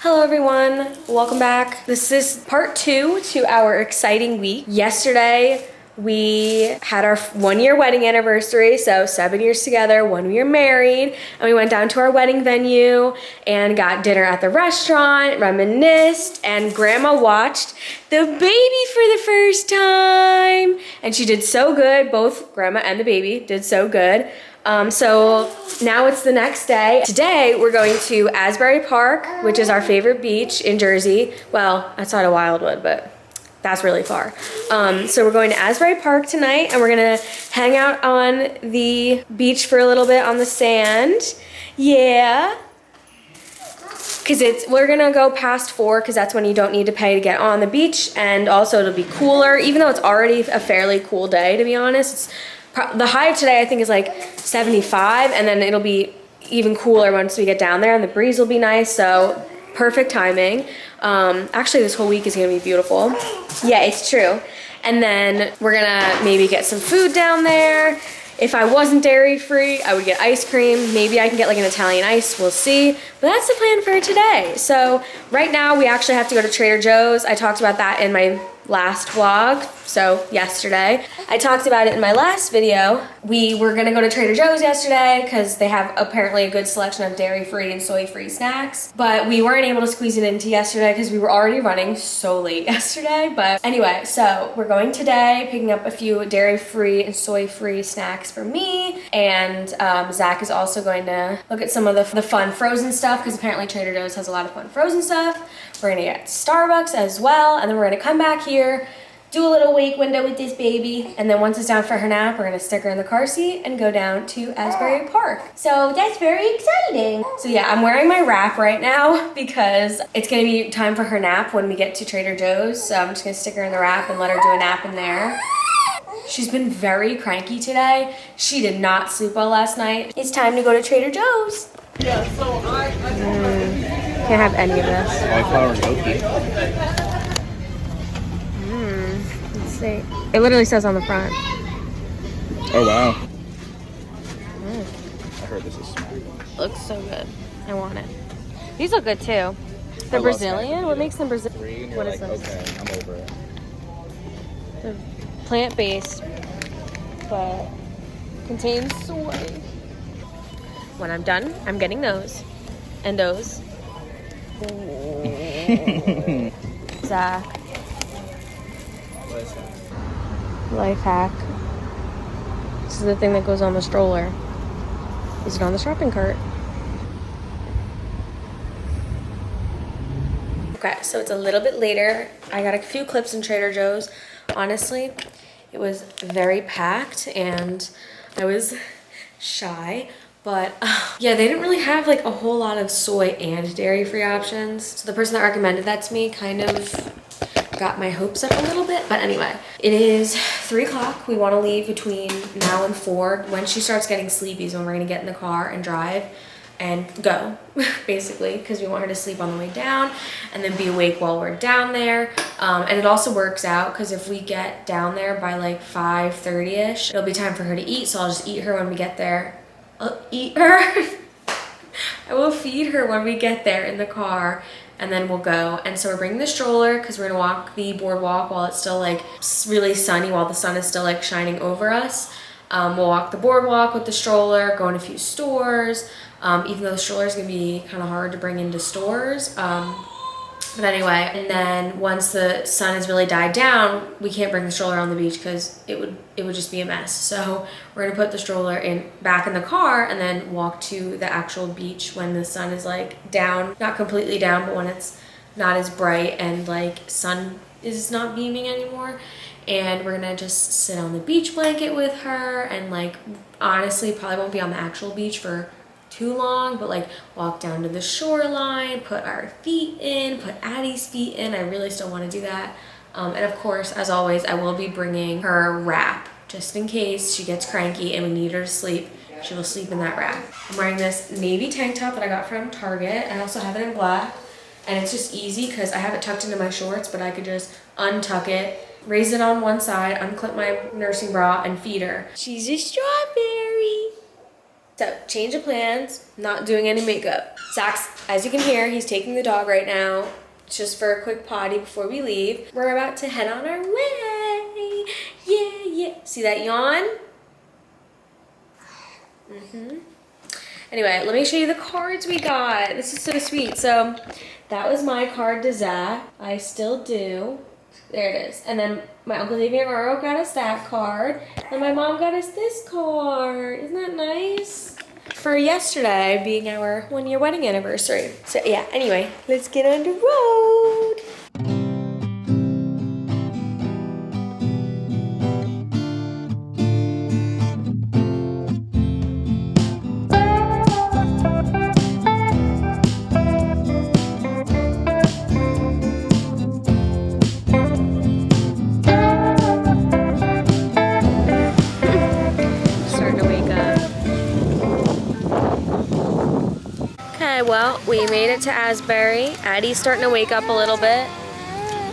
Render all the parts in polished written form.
Hello everyone, welcome back. This is part 2 to our exciting week. Yesterday, we had our 1-year wedding anniversary, so 7 years together, 1 year married, and we went down to our wedding venue and got dinner at the restaurant, reminisced, and Grandma watched the baby for the first time. And she did so good, both Grandma and the baby did so good. So now it's the next day. Today we're going to Asbury Park, which is our favorite beach in Jersey. Well, outside of Wildwood, but that's really far. So we're going to Asbury Park tonight and we're gonna hang out on the beach for a little bit on the sand. Yeah. Cause we're gonna go past 4 because that's when you don't need to pay to get on the beach, and also it'll be cooler, even though it's already a fairly cool day, to be honest. The high of today I think is like 75, and then it'll be even cooler once we get down there and the breeze will be nice, so perfect timing. Actually this whole week is gonna be beautiful. Yeah, it's true. And then we're gonna maybe get some food down there. If I wasn't dairy free, I would get ice cream. Maybe I can get like an Italian ice, we'll see. But that's the plan for today. So right now we actually have to go to Trader Joe's. I talked about that in my last vlog, so yesterday. I talked about it in my last video. We were gonna go to Trader Joe's yesterday because they have apparently a good selection of dairy-free and soy-free snacks, but we weren't able to squeeze it into yesterday because we were already running so late yesterday. But anyway, so we're going today, picking up a few dairy-free and soy-free snacks for me, and Zach is also going to look at some of the fun frozen stuff because apparently Trader Joe's has a lot of fun frozen stuff. We're gonna get Starbucks as well, and then we're gonna come back here, do a little wake window with this baby, and then once it's down for her nap, we're gonna stick her in the car seat and go down to Asbury Park. So that's very exciting. So yeah, I'm wearing my wrap right now because it's gonna be time for her nap when we get to Trader Joe's. So I'm just gonna stick her in the wrap and let her do a nap in there. She's been very cranky today. She did not sleep well last night. It's time to go to Trader Joe's. Yeah, so Can't have any of this. cauliflower gnocchi. Let's see. It literally says on the front. Oh wow. I heard this is smack. Looks so good. I want it. These look good too. They're Brazilian? What makes them Brazilian? What is this? Okay, I'm over it. They're plant-based, but contains soy. When I'm done, I'm getting those. And those. Zach. What is that? Life hack. This is the thing that goes on the stroller. Is it on the shopping cart? Okay, so it's a little bit later. I got a few clips in Trader Joe's. Honestly, it was very packed and I was shy. But yeah, they didn't really have like a whole lot of soy and dairy-free options. So the person that recommended that to me kind of got my hopes up a little bit. But anyway, it is 3 o'clock. We want to leave between now and 4. When she starts getting sleepy is when we're gonna get in the car and drive and go, basically, because we want her to sleep on the way down and then be awake while we're down there. And it also works out because if we get down there by like 5:30ish, it'll be time for her to eat. So I'll just eat her when we get there. I'll eat her. I will feed her when we get there in the car, and then we'll go. And so we're bringing the stroller because we're gonna walk the boardwalk while it's still like really sunny, while the sun is still like shining over us. We'll walk the boardwalk with the stroller, go in a few stores, even though the stroller is gonna be kind of hard to bring into stores. But anyway, and then once the sun has really died down, we can't bring the stroller on the beach because it would just be a mess. So we're gonna put the stroller back in the car and then walk to the actual beach when the sun is like down, not completely down, but when it's not as bright and like sun is not beaming anymore. And we're gonna just sit on the beach blanket with her and like honestly probably won't be on the actual beach for too long, but like walk down to the shoreline, put our feet in, put Addie's feet in. I really still want to do that. And of course, as always, I will be bringing her wrap just in case she gets cranky and we need her to sleep. She will sleep in that wrap. I'm wearing this navy tank top that I got from Target. I also have it in black, and it's just easy because I have it tucked into my shorts, but I could just untuck it, raise it on one side, unclip my nursing bra, and feed her. She's a strawberry. So, change of plans, not doing any makeup. Zach's, as you can hear, he's taking the dog right now, just for a quick potty before we leave. We're about to head on our way. Yeah, yeah. See that yawn? Anyway, let me show you the cards we got. This is so sweet. So, that was my card to Zach. I still do. There it is. And then my Uncle Davey and Roro got us that card. And my mom got us this card. Isn't that nice? For yesterday being our 1-year wedding anniversary. So yeah, anyway, let's get on the road. Okay, well, we made it to Asbury. Addie's starting to wake up a little bit.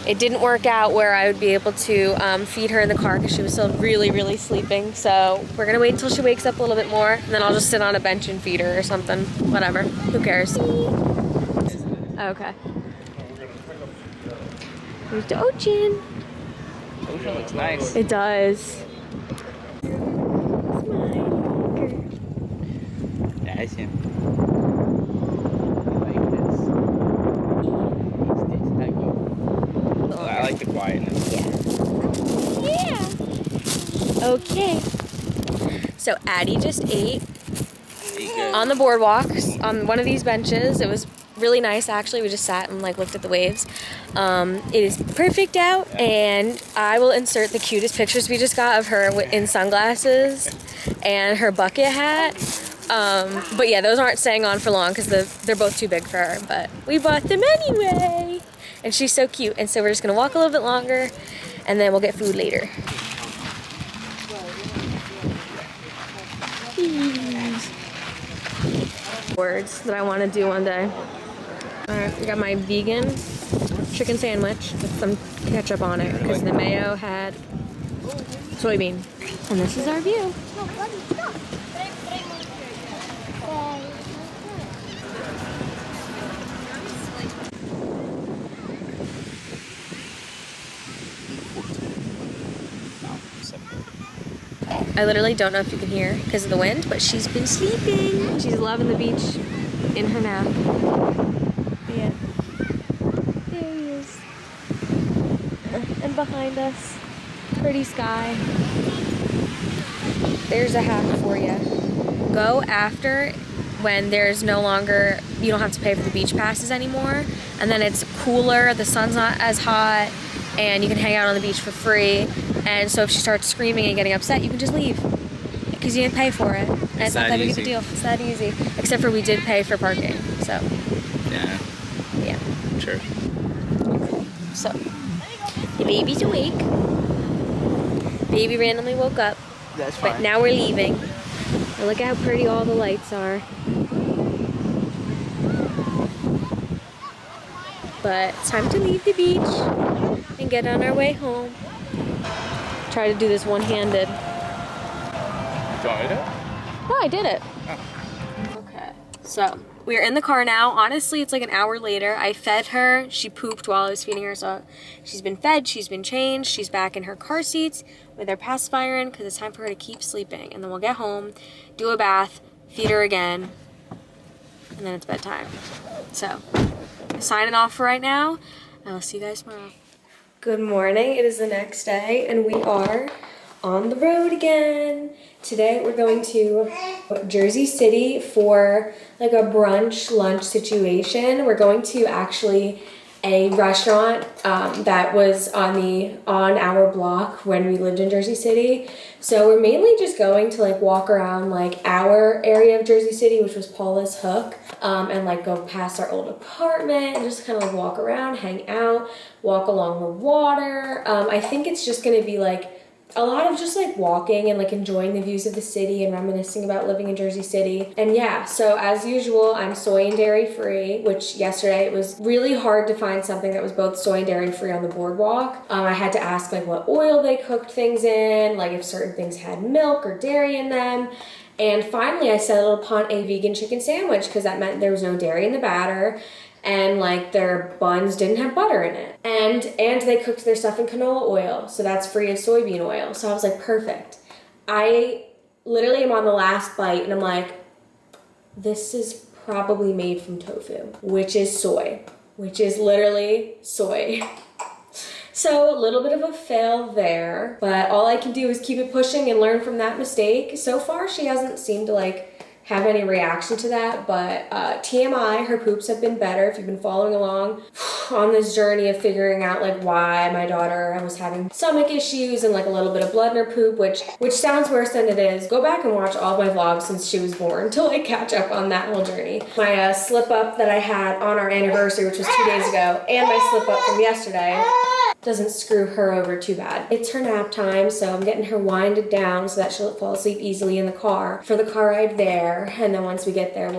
It didn't work out where I would be able to feed her in the car because she was still really, really sleeping. So we're gonna wait until she wakes up a little bit more, and then I'll just sit on a bench and feed her or something. Whatever, who cares? Okay. Here's the ocean. The ocean looks nice. It does. Yeah, I see him. I like the quietness. Yeah. Okay. So Addie just ate on the boardwalk on one of these benches. It was really nice actually. We just sat and like looked at the waves. It is perfect out, and I will insert the cutest pictures we just got of her in sunglasses and her bucket hat. But yeah, those aren't staying on for long because they're both too big for her, but we bought them anyway. And she's so cute, and so we're just gonna walk a little bit longer, and then we'll get food later. Words that I want to do one day. Alright, we got my vegan chicken sandwich with some ketchup on it because the mayo had soybean. And this is our view. I literally don't know if you can hear because of the wind, but she's been sleeping. She's loving the beach in her nap. Yeah. There he is. And behind us, pretty sky. There's a hack for you. Go after when there's no longer, you don't have to pay for the beach passes anymore. And then it's cooler, the sun's not as hot, and you can hang out on the beach for free. And so if she starts screaming and getting upset, you can just leave because you didn't pay for it. And it's not that big of a deal. It's that easy. Except for we did pay for parking. So Yeah. yeah. Sure. So the baby's awake. Baby randomly woke up. That's fine. But now we're leaving. And look how pretty all the lights are. But it's time to leave the beach and get on our way home. Try to do this one-handed. Do you want me to do it? No, I did it. Oh. Okay. So, we're in the car now. Honestly, it's like an hour later. I fed her. She pooped while I was feeding her. So, she's been fed. She's been changed. She's back in her car seats with her pacifier in because it's time for her to keep sleeping. And then we'll get home, do a bath, feed her again, and then it's bedtime. So, signing off for right now. And I'll see you guys tomorrow. Good morning. It is the next day, and we are on the road again. Today we're going to Jersey City for like a brunch lunch situation. We're going to actually a restaurant that was on our block when we lived in Jersey City. So we're mainly just going to like walk around like our area of Jersey City, which was Paula's Hook, and like go past our old apartment and just kind of like walk around, hang out, walk along the water. I think it's just gonna be like a lot of just like walking and like enjoying the views of the city and reminiscing about living in Jersey City. And yeah, so as usual, I'm soy and dairy free, which yesterday it was really hard to find something that was both soy and dairy free on the boardwalk. I had to ask like what oil they cooked things in, like if certain things had milk or dairy in them. And finally I settled upon a vegan chicken sandwich because that meant there was no dairy in the batter and like their buns didn't have butter in it. And they cooked their stuff in canola oil, so that's free of soybean oil. So I was like, perfect. I literally am on the last bite and I'm like, this is probably made from tofu, which is soy, which is literally soy. So a little bit of a fail there, but all I can do is keep it pushing and learn from that mistake. So far, she hasn't seemed to like have any reaction to that, but TMI, her poops have been better. If you've been following along on this journey of figuring out like why my daughter was having stomach issues and like a little bit of blood in her poop, which sounds worse than it is, go back and watch all my vlogs since she was born to like catch up on that whole journey. My slip up that I had on our anniversary, which was 2 days ago, and my slip up from yesterday doesn't screw her over too bad. It's her nap time, so I'm getting her winded down so that she'll fall asleep easily in the car for the car ride there. And then once we get there,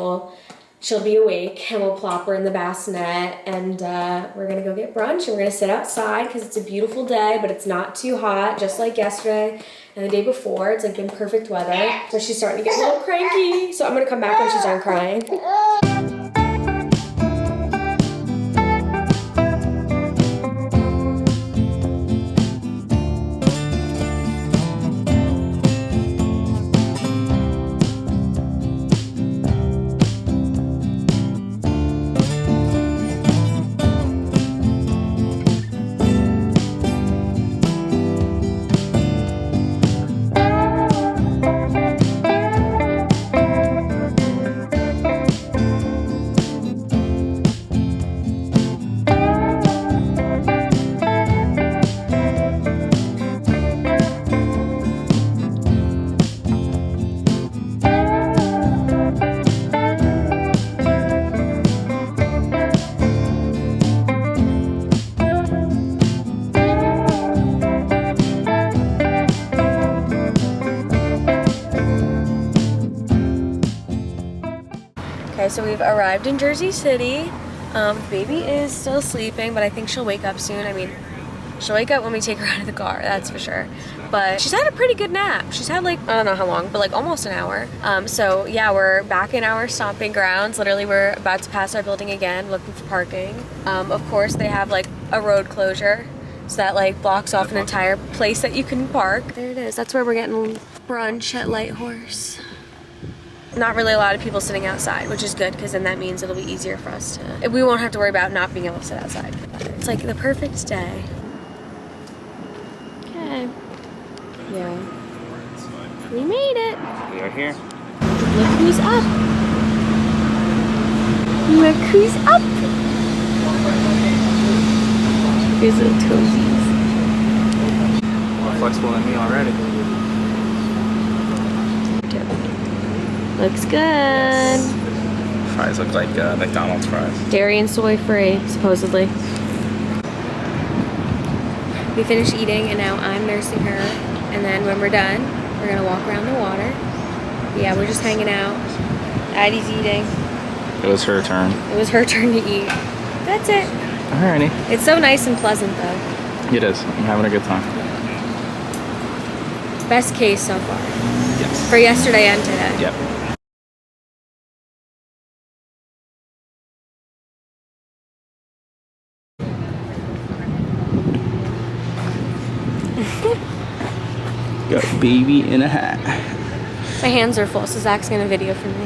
she'll be awake and we'll plop her in the bassinet and we're gonna go get brunch and we're gonna sit outside because it's a beautiful day, but it's not too hot, just like yesterday and the day before. It's like been perfect weather. So she's starting to get a little cranky. So I'm gonna come back when she's done crying. Okay, so we've arrived in Jersey City. Baby is still sleeping, but I think she'll wake up soon. I mean, she'll wake up when we take her out of the car, that's for sure. But she's had a pretty good nap. She's had like, I don't know how long, but like almost an hour. So yeah, we're back in our stomping grounds. Literally, we're about to pass our building again, looking for parking. Of course, they have like a road closure, so that like blocks off an entire place that you can park. There it is. That's where we're getting brunch at Light Horse. Not really a lot of people sitting outside, which is good because then that means it'll be easier for us to, we won't have to worry about not being able to sit outside. It's like the perfect day. Okay. Yeah. We made it. We are here. Look who's up. Look who's up. Here's little toesies. More flexible than me already. Looks good. Fries look like McDonald's fries. Dairy and soy free, supposedly. We finished eating and now I'm nursing her. And then when we're done, we're gonna walk around the water. Yeah, we're just hanging out. Addie's eating. It was her turn. It was her turn to eat. That's it. Alrighty. It's so nice and pleasant though. It is. I'm having a good time. Best case so far. Yes. For yesterday and today. Yep. Got baby in a hat. My hands are full, so Zach's gonna video for me.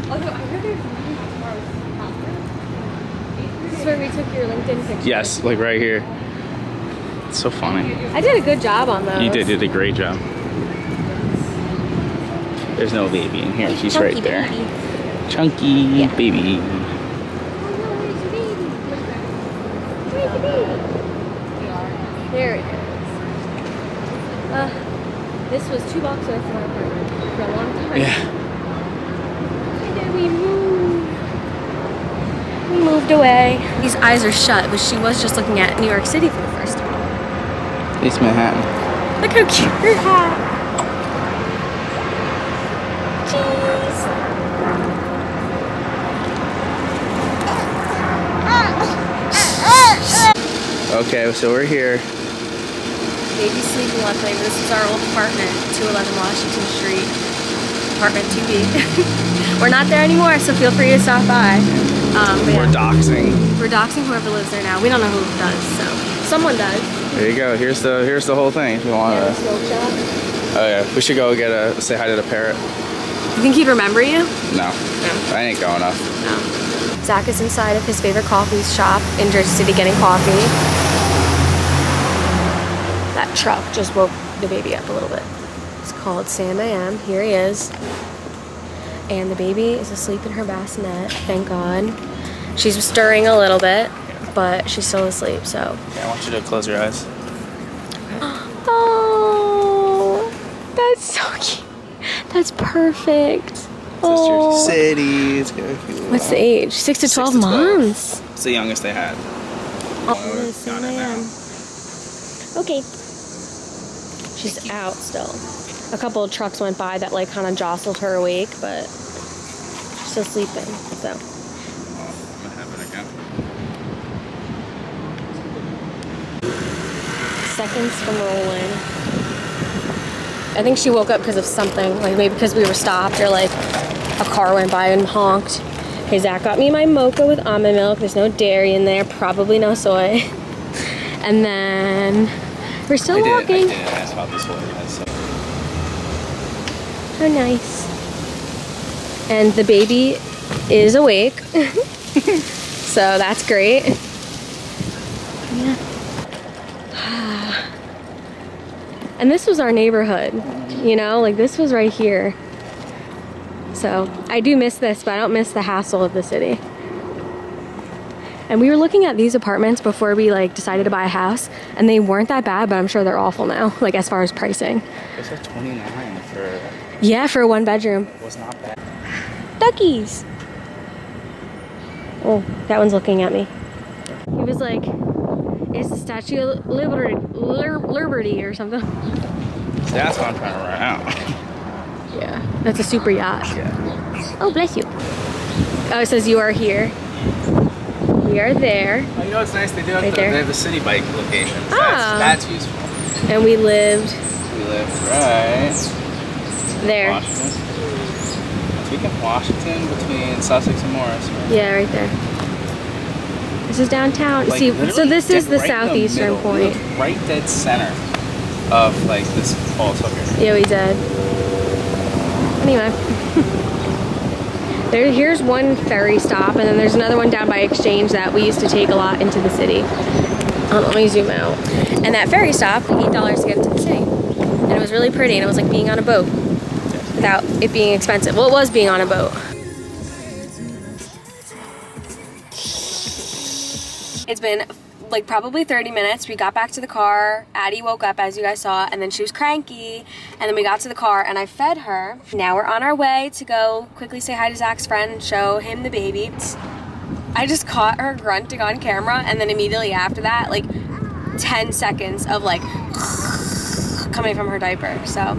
This is where we took your LinkedIn picture. Yes, like right here. It's so funny. I did a good job on those. You did a great job. There's no baby in here. She's Chunky right there. baby. Chunky Yeah. baby. Where's the baby? There it is. This was 2 blocks away from our apartment for a long time. Yeah. And then we moved. We moved away. These eyes are shut, but she was just looking at New York City for the first time. It's Manhattan. Look how cute her hat. Cheese. Okay, so we're here. Baby's sleeping luckily. This is our old apartment, 211 Washington Street. apartment 2B. We're not there anymore, so feel free to stop by. We're doxing. We're doxing whoever lives there now. We don't know who does, so someone does. There you go. Here's the whole thing. If you want Yeah, to. the smoke shop. Oh yeah, we should go say hi to the parrot. You think he'd remember you? No, I ain't going up. No. Zach is inside of his favorite coffee shop in Jersey City getting coffee. That truck just woke the baby up a little bit. It's called Sam AM. Here he is. And the baby is asleep in her bassinet, thank God. She's stirring a little bit, but she's still asleep, so. Yeah, I want you to close your eyes. Oh, that's so cute. That's perfect. Sister City. It's good. What's the age? 6 to 12 months. It's the youngest they had. Oh, Sam AM. Okay. She's out still. A couple of trucks went by that like kind of jostled her awake, but she's still sleeping, so. Oh, what happened again? Seconds from rolling. I think she woke up because of something, like maybe because we were stopped or like a car went by and honked. Okay, Zach got me my mocha with almond milk. There's no dairy in there, probably no soy. And then we're still walking. I did ask about this one. How nice. And the baby is awake. So that's great. Yeah. And this was our neighborhood, you know, like this was right here. So I do miss this, but I don't miss the hassle of the city. And we were looking at these apartments before we like decided to buy a house, and they weren't that bad, but I'm sure they're awful now, like as far as pricing. It's like 29 for. Yeah, for a 1-bedroom. It was not bad. Duckies. Oh, that one's looking at me. He was like, it's the Statue of Liberty or something. So that's what I'm trying to run out. Yeah, that's a super yacht. Yeah. Oh, bless you. Oh, it says you are here. We are there. Oh, you know what's nice? They do have, Right there. they have the city bike locations. Ah. That's useful. And we lived We lived right there. Washington. I think in Washington between Sussex and Morris. Right? Yeah, right there. This is downtown. Like, See, so literally this is the right in southeastern middle. point. We lived right dead center of like this whole sucker. Yeah, we did. Anyway. Here's one ferry stop, and then there's another one down by Exchange that we used to take a lot into the city. Let me zoom out. And that ferry stop, $8 to get into the city. And it was really pretty, and it was like being on a boat without it being expensive. Well, it was being on a boat. It's been like probably 30 minutes. We got back to the car. Addie woke up, as you guys saw, and then she was cranky. And then we got to the car and I fed her. Now we're on our way to go quickly say hi to Zach's friend and show him the baby. I just caught her grunting on camera, and then immediately after that, like 10 seconds of like coming from her diaper. So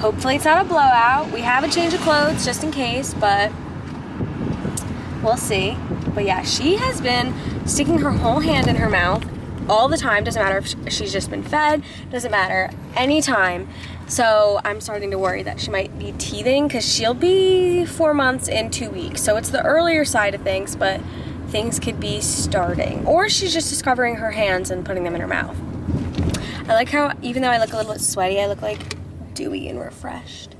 hopefully it's not a blowout. We have a change of clothes just in case, but we'll see. But yeah, she has been sticking her whole hand in her mouth all the time. Doesn't matter if she's just been fed, doesn't matter, anytime. So I'm starting to worry that she might be teething, because she'll be 4 months in 2 weeks. So it's the earlier side of things, but things could be starting. Or she's just discovering her hands and putting them in her mouth. I like how, even though I look a little bit sweaty, I look like dewy and refreshed.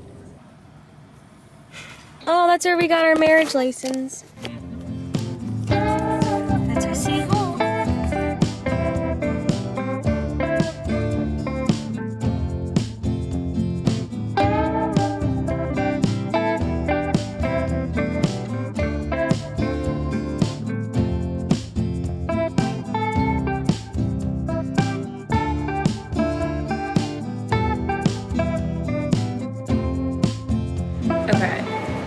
Oh, that's where we got our marriage license. That's our seahole. Okay,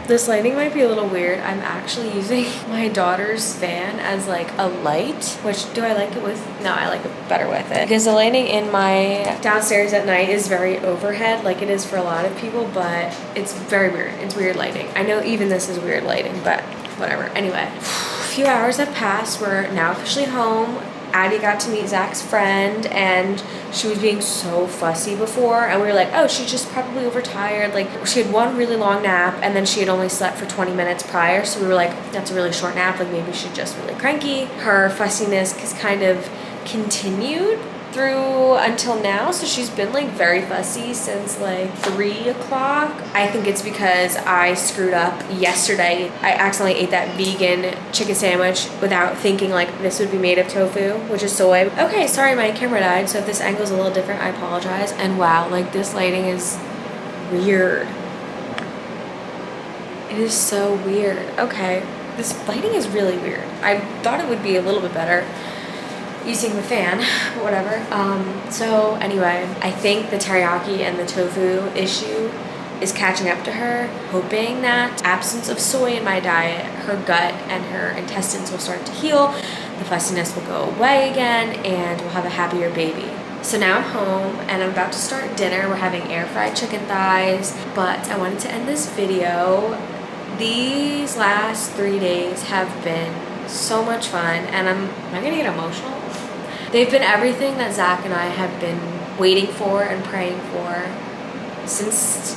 this lighting might be a little weird. I'm actually using my daughter's fan as like a light, which do I like it with? No, I like it better with it. Because the lighting in my downstairs at night is very overhead, like it is for a lot of people, but it's very weird. It's weird lighting. I know even this is weird lighting, but whatever. Anyway, a few hours have passed. We're now officially home. Addie got to meet Zach's friend, and she was being so fussy before, and we were like, oh, she's just probably overtired. Like, she had one really long nap, and then she had only slept for 20 minutes prior, so we were like, that's a really short nap, like maybe she's just really cranky. Her fussiness has kind of continued through until now, so she's been like very fussy since like 3 o'clock. I think it's because I screwed up yesterday. I accidentally ate that vegan chicken sandwich without thinking like this would be made of tofu, which is soy. Okay, sorry, my camera died, so if this angle is a little different, I apologize. And wow, like this lighting is weird. It is so weird. Okay, this lighting is really weird. I thought it would be a little bit better using the fan, but whatever. So anyway, I think the teriyaki and the tofu issue is catching up to her, hoping that absence of soy in my diet, her gut and her intestines will start to heal, the fussiness will go away again, and we'll have a happier baby. So now I'm home and I'm about to start dinner. We're having air fried chicken thighs, but I wanted to end this video. These last 3 days have been so much fun, and am I gonna get emotional? They've been everything that Zach and I have been waiting for and praying for since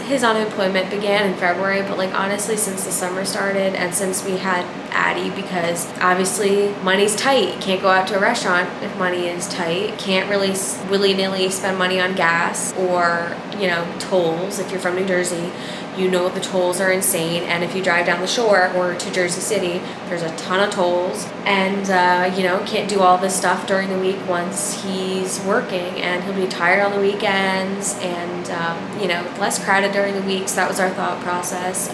his unemployment began in February, but like honestly since the summer started and since we had Addie, because obviously money's tight. You can't go out to a restaurant if money is tight. Can't really willy-nilly spend money on gas or, you know, tolls. If you're from New Jersey, you know the tolls are insane, and if you drive down the shore or to Jersey City, there's a ton of tolls, and you know, can't do all this stuff during the week once he's working, and he'll be tired on the weekends, and you know, less crowded during the week. So that was our thought process,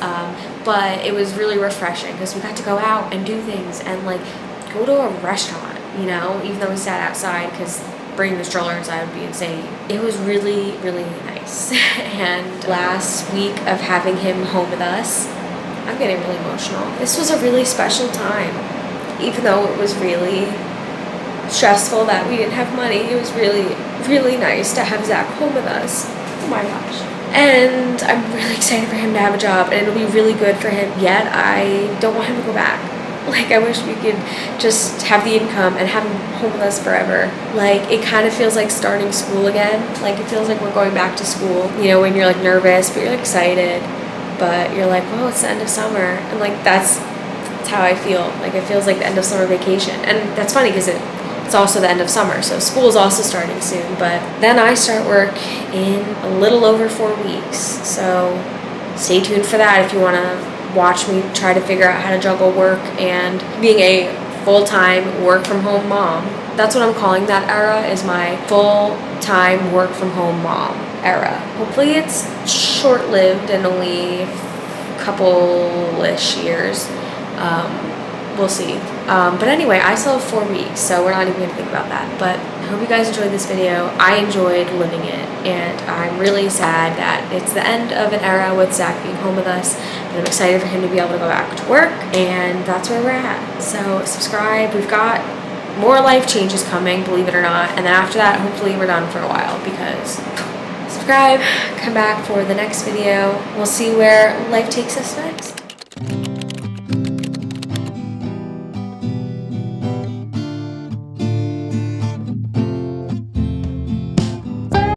but it was really refreshing because we got to go out and do things and like go to a restaurant, you know, even though we sat outside because bringing the stroller inside would be insane. It was really, really nice. And last week of having him home with us, I'm getting really emotional. This was a really special time. Even though it was really stressful that we didn't have money, it was really, really nice to have Zach home with us. Oh my gosh. And I'm really excited for him to have a job, and it'll be really good for him, yet I don't want him to go back. Like, I wish we could just have the income and have him home with us forever. Like, it kind of feels like starting school again. Like, it feels like we're going back to school. You know, when you're, like, nervous, but you're, like, excited. But you're like, well, it's the end of summer. And, like, that's how I feel. Like, it feels like the end of summer vacation. And that's funny because it's also the end of summer. So school is also starting soon. But then I start work in a little over 4 weeks. So stay tuned for that if you want to watch me try to figure out how to juggle work and being a full-time work-from-home mom. That's what I'm calling that era, is my full-time work-from-home mom era. Hopefully it's short-lived and only a couple-ish years. We'll see. But anyway, I still have 4 weeks, so we're not even going to think about that. But I hope you guys enjoyed this video. I enjoyed living it, and I'm really sad that it's the end of an era with Zach being home with us. But I'm excited for him to be able to go back to work, and that's where we're at. So subscribe. We've got more life changes coming, believe it or not. And then after that, hopefully we're done for a while, because subscribe, come back for the next video. We'll see where life takes us next.